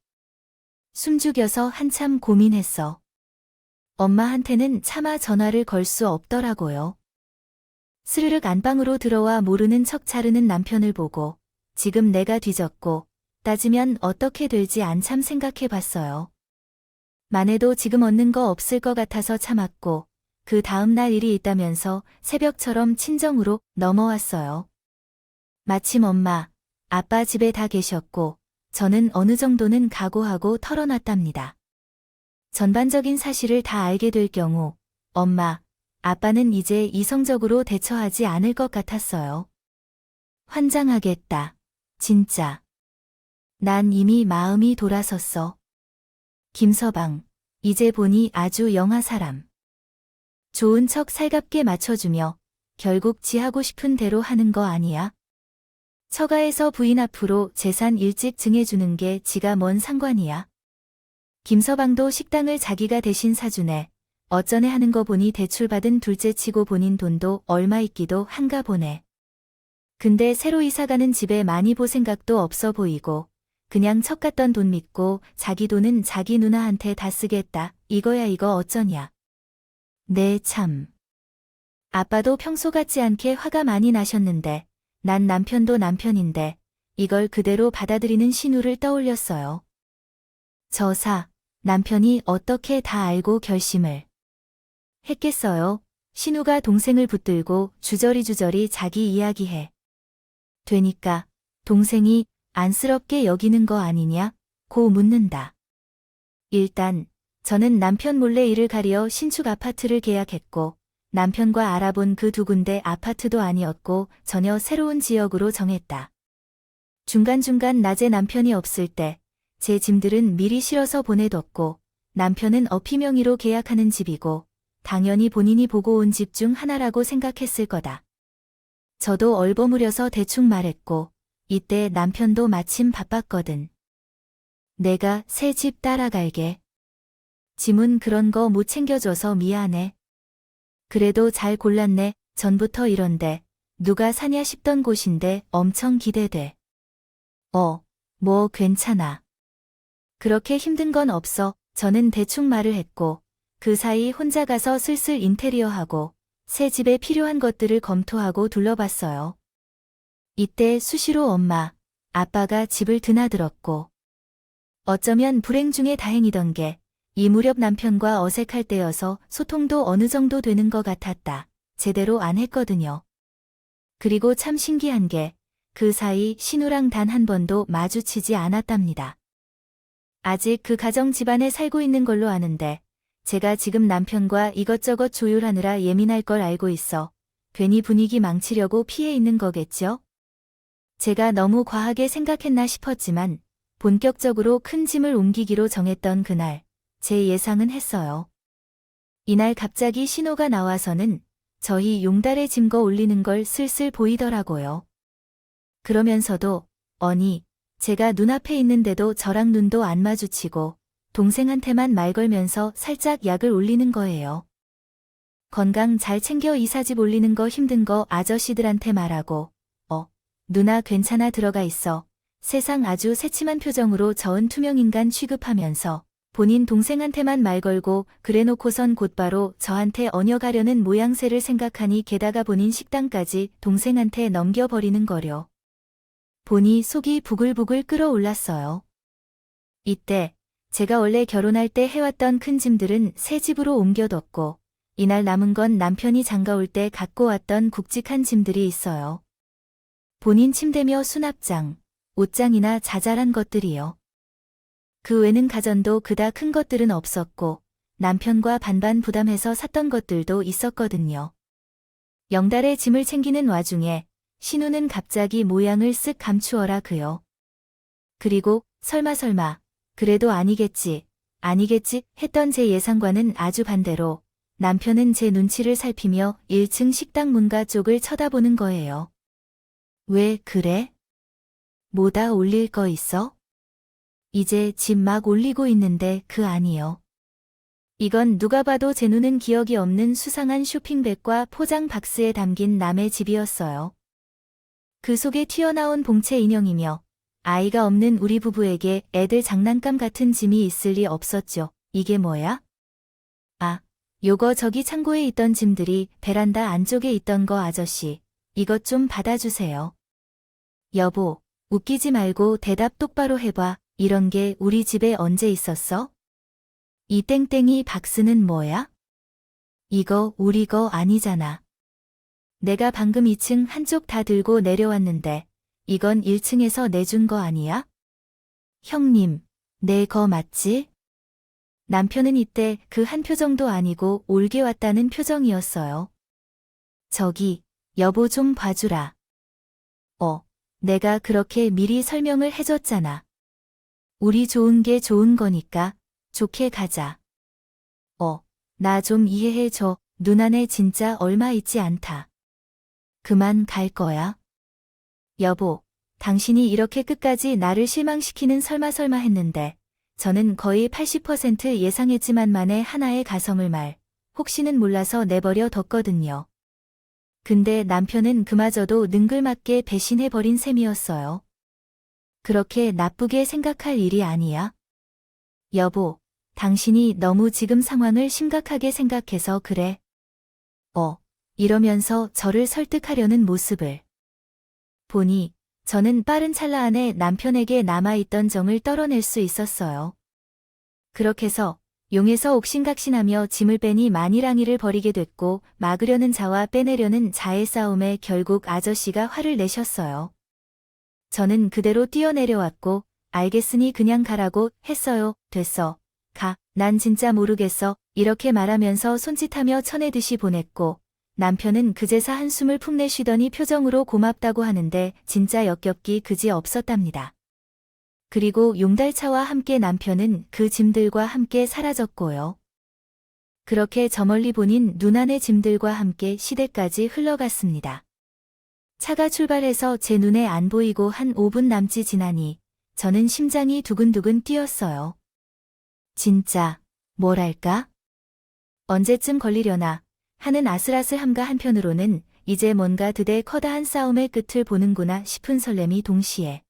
숨죽여서 한참 고민했어. 엄마한테는 차마 전화를 걸 수 없더라고요. 스르륵 안방으로 들어와 모르는 척 자르는 남편을 보고 지금 내가 뒤졌고 따지면 어떻게 될지 한참 생각해 봤어요. 만해도 지금 얻는 거 없을 것 같아서 참았고 그 다음 날 일이 있다면서 새벽처럼 친정으로 넘어왔어요. 마침 엄마, 아빠 집에 다 계셨고 저는 어느 정도는 각오하고 털어놨답니다. 전반적인 사실을 다 알게 될 경우 엄마, 아빠는 이제 이성적으로 대처하지 않을 것 같았어요. 환장하겠다. 진짜. 난 이미 마음이 돌아섰어. 김서방, 이제 보니 아주 영하 사람. 좋은 척 살갑게 맞춰주며 결국 지 하고 싶은 대로 하는 거 아니야? 처가에서 부인 앞으로 재산 일찍 증해주는 게 지가 뭔 상관이야. 김서방도 식당을 자기가 대신 사주네. 어쩌네 하는 거 보니 대출받은 둘째치고 본인 돈도 얼마 있기도 한가 보네. 근데 새로 이사가는 집에 많이 볼 생각도 없어 보이고 그냥 척 같던 돈 믿고 자기 돈은 자기 누나한테 다 쓰겠다. 이거야 이거 어쩌냐. 네 참. 아빠도 평소 같지 않게 화가 많이 나셨는데 난 남편도 남편인데 이걸 그대로 받아들이는 신우를 떠올렸어요. 남편이 어떻게 다 알고 결심을 했겠어요. 신우가 동생을 붙들고 주저리주저리 자기 이야기해. 되니까 동생이 안쓰럽게 여기는 거 아니냐? 고 묻는다. 일단 저는 남편 몰래 이를 가려 신축 아파트를 계약했고 남편과 알아본 그 두 군데 아파트도 아니었고 전혀 새로운 지역으로 정했다. 중간중간 낮에 남편이 없을 때 제 짐들은 미리 실어서 보내뒀고 남편은 어피 명의로 계약하는 집이고 당연히 본인이 보고 온 집 중 하나라고 생각했을 거다. 저도 얼버무려서 대충 말했고 이때 남편도 마침 바빴거든. 내가 새 집 따라갈게. 짐은 그런 거 못 챙겨줘서 미안해. 그래도 잘 골랐네. 전부터 이런데 누가 사냐 싶던 곳인데 엄청 기대돼. 뭐 괜찮아. 그렇게 힘든 건 없어. 저는 대충 말을 했고 그 사이 혼자 가서 슬슬 인테리어하고 새 집에 필요한 것들을 검토하고 둘러봤어요. 이때 수시로 엄마, 아빠가 집을 드나들었고 어쩌면 불행 중에 다행이던 게 이 무렵 남편과 어색할 때여서 소통도 어느 정도 되는 것 같았다. 제대로 안 했거든요. 그리고 참 신기한 게 그 사이 신우랑 단 한 번도 마주치지 않았답니다. 아직 그 가정 집안에 살고 있는 걸로 아는데 제가 지금 남편과 이것저것 조율하느라 예민할 걸 알고 있어 괜히 분위기 망치려고 피해 있는 거겠죠? 제가 너무 과하게 생각했나 싶었지만 본격적으로 큰 짐을 옮기기로 정했던 그날 제 예상은 했어요. 이날 갑자기 신호가 나와서는 저희 용달에 짐거 올리는 걸 슬슬 보이더라고요. 그러면서도 제가 눈앞에 있는데도 저랑 눈도 안 마주치고 동생한테만 말 걸면서 살짝 약을 올리는 거예요. 건강 잘 챙겨 이사집 올리는 거 힘든 거 아저씨들한테 말하고 누나 괜찮아 들어가 있어. 세상 아주 새침한 표정으로 저은 투명인간 취급하면서 본인 동생한테만 말 걸고 그래놓고선 곧바로 저한테 언여가려는 모양새를 생각하니 게다가 본인 식당까지 동생한테 넘겨버리는 거려. 보니 속이 부글부글 끓어올랐어요. 이때 제가 원래 결혼할 때 해왔던 큰 짐들은 새 집으로 옮겨뒀고 이날 남은 건 남편이 장가올 때 갖고 왔던 굵직한 짐들이 있어요. 본인 침대며 수납장, 옷장이나 자잘한 것들이요. 그 외는 가전도 그다 큰 것들은 없었고 남편과 반반 부담해서 샀던 것들도 있었거든요. 영달의 짐을 챙기는 와중에 신우는 갑자기 모양을 쓱 감추어라 그요. 그리고 설마 그래도 아니겠지 했던 제 예상과는 아주 반대로 남편은 제 눈치를 살피며 1층 식당 문가 쪽을 쳐다보는 거예요. 왜 그래? 뭐다 올릴 거 있어? 이제 짐 막 올리고 있는데 그 아니요. 이건 누가 봐도 제 눈은 기억이 없는 수상한 쇼핑백과 포장 박스에 담긴 남의 집이었어요. 그 속에 튀어나온 봉채 인형이며 아이가 없는 우리 부부에게 애들 장난감 같은 짐이 있을 리 없었죠. 이게 뭐야? 요거 저기 창고에 있던 짐들이 베란다 안쪽에 있던 거 아저씨. 이것 좀 받아주세요. 여보, 웃기지 말고 대답 똑바로 해봐. 이런 게 우리 집에 언제 있었어? 이 땡땡이 박스는 뭐야? 이거 우리 거 아니잖아. 내가 방금 2층 한쪽 다 들고 내려왔는데 이건 1층에서 내준 거 아니야? 형님, 내 거 맞지? 남편은 이때 그 한 표정도 아니고 올게 왔다는 표정이었어요. 저기, 여보 좀 봐주라. 내가 그렇게 미리 설명을 해줬잖아. 우리 좋은 게 좋은 거니까 좋게 가자. 나 좀 이해해줘. 누나네 진짜 얼마 있지 않다. 그만 갈 거야? 여보, 당신이 이렇게 끝까지 나를 실망시키는 설마 했는데 저는 거의 80% 예상했지만 만에 하나의 가성을 혹시는 몰라서 내버려 뒀거든요. 근데 남편은 그마저도 능글맞게 배신해버린 셈이었어요. 그렇게 나쁘게 생각할 일이 아니야. 여보, 당신이 너무 지금 상황을 심각하게 생각해서 그래. 이러면서 저를 설득하려는 모습을 보니 저는 빠른 찰나 안에 남편에게 남아있던 정을 떨어낼 수 있었어요. 그렇게 해서 용에서 옥신각신하며 짐을 빼니 마니랑이를 벌이게 됐고 막으려는 자와 빼내려는 자의 싸움에 결국 아저씨가 화를 내셨어요. 저는 그대로 뛰어내려왔고 알겠으니 그냥 가라고 했어요. 됐어. 가. 난 진짜 모르겠어. 이렇게 말하면서 손짓하며 쳐내듯이 보냈고 남편은 그제서 한숨을 푹 내쉬더니 표정으로 고맙다고 하는데 진짜 역겹기 그지 없었답니다. 그리고 용달차와 함께 남편은 그 짐들과 함께 사라졌고요. 그렇게 저 멀리 보닌 눈안의 짐들과 함께 시댁까지 흘러갔습니다. 차가 출발해서 제 눈에 안 보이고 한 5분 남짓 지나니 저는 심장이 두근두근 뛰었어요. 진짜 뭐랄까? 언제쯤 걸리려나 하는 아슬아슬함과 한편으로는 이제 뭔가 드대 커다란 싸움의 끝을 보는구나 싶은 설렘이 동시에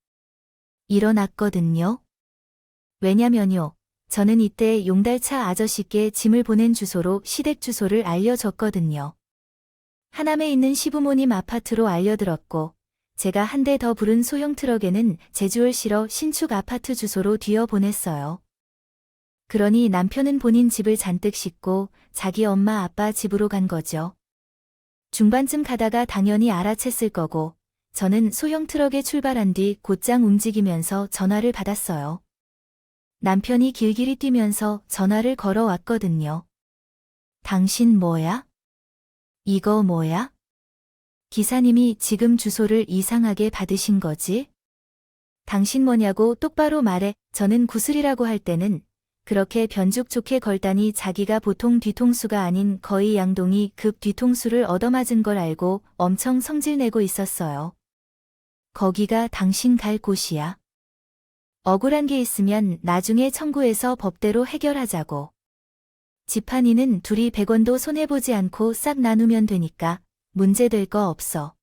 일어났거든요. 왜냐면요. 저는 이때 용달차 아저씨께 짐을 보낸 주소로 시댁 주소를 알려줬거든요. 하남에 있는 시부모님 아파트로 알려들었고 제가 한 대 더 부른 소형 트럭에는 제주을 실어 신축 아파트 주소로 뒤어 보냈어요. 그러니 남편은 본인 집을 잔뜩 싣고 자기 엄마 아빠 집으로 간 거죠. 중반쯤 가다가 당연히 알아챘을 거고 저는 소형 트럭에 출발한 뒤 곧장 움직이면서 전화를 받았어요. 남편이 길길이 뛰면서 전화를 걸어왔거든요. 당신 뭐야? 이거 뭐야? 기사님이 지금 주소를 이상하게 받으신 거지? 당신 뭐냐고 똑바로 말해. 저는 구슬이라고 할 때는 그렇게 변죽 좋게 걸다니 자기가 보통 뒤통수가 아닌 거의 양동이 급 뒤통수를 얻어맞은 걸 알고 엄청 성질내고 있었어요. 거기가 당신 갈 곳이야. 억울한 게 있으면 나중에 청구해서 법대로 해결하자고. 지판이는 둘이 100원도 손해보지 않고 싹 나누면 되니까 문제될 거 없어.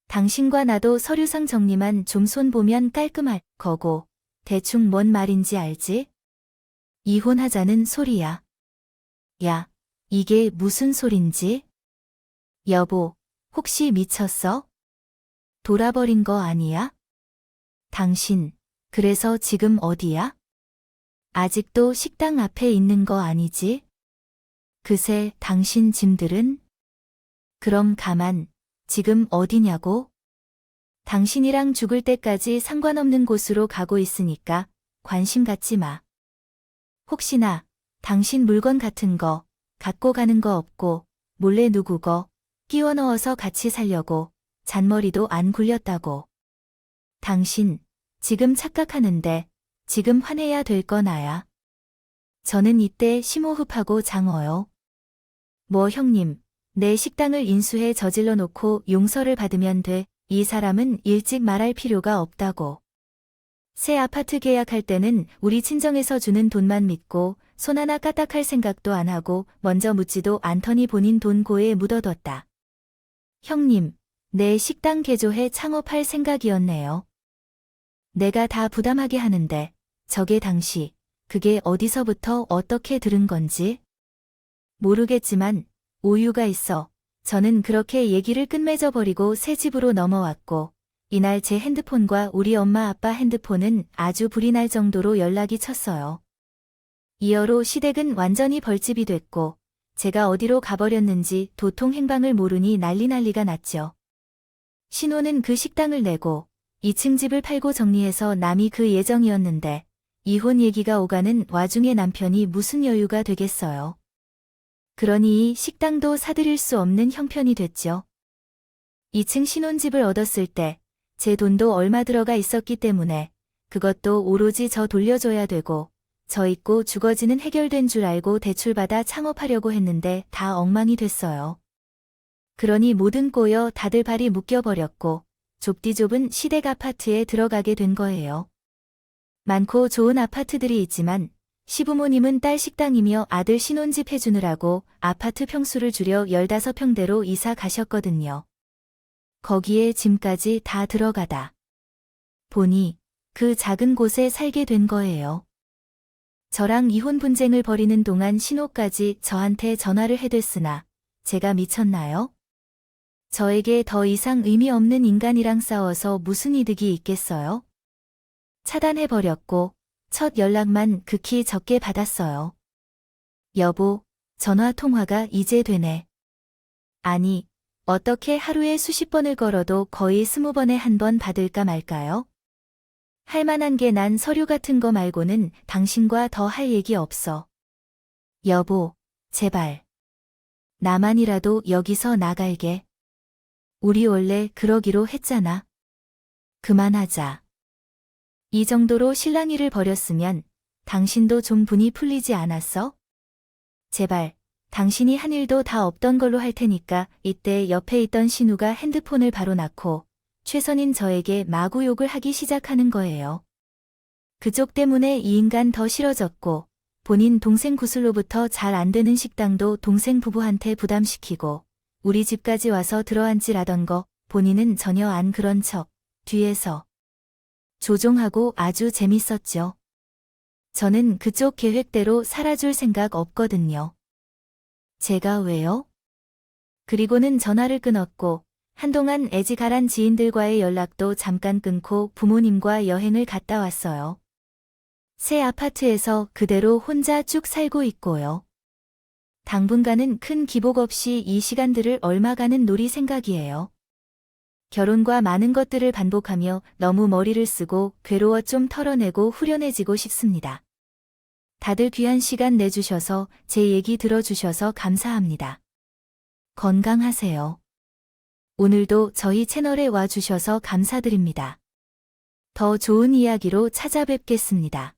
당신과 나도 서류상 정리만 좀 손보면 깔끔할 거고 대충 뭔 말인지 알지? 이혼하자는 소리야. 야, 이게 무슨 소린지? 여보, 혹시 미쳤어? 돌아버린 거 아니야? 당신, 그래서 지금 어디야? 아직도 식당 앞에 있는 거 아니지? 그새 당신 짐들은? 그럼 가만, 지금 어디냐고? 당신이랑 죽을 때까지 상관없는 곳으로 가고 있으니까 관심 갖지 마. 혹시나 당신 물건 같은 거 갖고 가는 거 없고 몰래 누구 거 끼워 넣어서 같이 살려고 잔머리도 안 굴렸다고. 당신 지금 착각하는데 지금 화내야 될 거 나야. 저는 이때 심호흡하고 장어요. 뭐 형님, 내 식당을 인수해 저질러 놓고 용서를 받으면 돼. 이 사람은 일찍 말할 필요가 없다고. 새 아파트 계약할 때는 우리 친정에서 주는 돈만 믿고 손 하나 까딱할 생각도 안 하고 먼저 묻지도 않더니 본인 돈 고에 묻어뒀다. 형님, 내 식당 개조해 창업할 생각이었네요. 내가 다 부담하게 하는데 저게 당시 그게 어디서부터 어떻게 들은 건지? 모르겠지만 오유가 있어. 저는 그렇게 얘기를 끝맺어 버리고 새 집으로 넘어왔고 이날 제 핸드폰과 우리 엄마 아빠 핸드폰은 아주 불이 날 정도로 연락이 쳤어요. 이어로 시댁은 완전히 벌집이 됐고 제가 어디로 가버렸는지 도통 행방을 모르니 난리가 났죠. 신호는 그 식당을 내고 2층 집을 팔고 정리해서 남이 그 예정이었는데 이혼 얘기가 오가는 와중에 남편이 무슨 여유가 되겠어요. 그러니 이 식당도 사들일 수 없는 형편이 됐죠. 2층 신혼집을 얻었을 때 제 돈도 얼마 들어가 있었기 때문에 그것도 오로지 저 돌려줘야 되고 저 잊고 죽어지는 해결된 줄 알고 대출받아 창업하려고 했는데 다 엉망이 됐어요. 그러니 모든 꼬여 다들 발이 묶여버렸고 좁디 좁은 시댁 아파트에 들어가게 된 거예요. 많고 좋은 아파트들이 있지만 시부모님은 딸 식당이며 아들 신혼집 해주느라고 아파트 평수를 줄여 15평대로 이사 가셨거든요. 거기에 짐까지 다 들어가다 보니 그 작은 곳에 살게 된 거예요. 저랑 이혼 분쟁을 벌이는 동안 신호까지 저한테 전화를 해댔으나 제가 미쳤나요? 저에게 더 이상 의미 없는 인간이랑 싸워서 무슨 이득이 있겠어요? 차단해버렸고, 첫 연락만 극히 적게 받았어요. 여보, 전화 통화가 이제 되네. 아니, 어떻게 하루에 수십 번을 걸어도 거의 20번에 한 번 받을까 말까요? 할 만한 게 난 서류 같은 거 말고는 당신과 더 할 얘기 없어. 여보, 제발. 나만이라도 여기서 나갈게. 우리 원래 그러기로 했잖아. 그만하자. 이 정도로 실랑이를 벌였으면 당신도 좀 분이 풀리지 않았어? 제발, 당신이 한 일도 다 없던 걸로 할 테니까. 이때 옆에 있던 신우가 핸드폰을 바로 놔고 최선인 저에게 마구 욕을 하기 시작하는 거예요. 그쪽 때문에 이 인간 더 싫어졌고, 본인 동생 구슬로부터 잘 안 되는 식당도 동생 부부한테 부담시키고, 우리 집까지 와서 들어앉으라던 거, 본인은 전혀 안 그런 척, 뒤에서 조종하고 아주 재밌었죠. 저는 그쪽 계획대로 살아줄 생각 없거든요. 제가 왜요? 그리고는 전화를 끊었고, 한동안 애지가란 지인들과의 연락도 잠깐 끊고 부모님과 여행을 갔다 왔어요. 새 아파트에서 그대로 혼자 쭉 살고 있고요. 당분간은 큰 기복 없이 이 시간들을 얼마간은 놀이 생각이에요. 결혼과 많은 것들을 반복하며 너무 머리를 쓰고 괴로워 좀 털어내고 후련해지고 싶습니다. 다들 귀한 시간 내주셔서 제 얘기 들어주셔서 감사합니다. 건강하세요. 오늘도 저희 채널에 와주셔서 감사드립니다. 더 좋은 이야기로 찾아뵙겠습니다.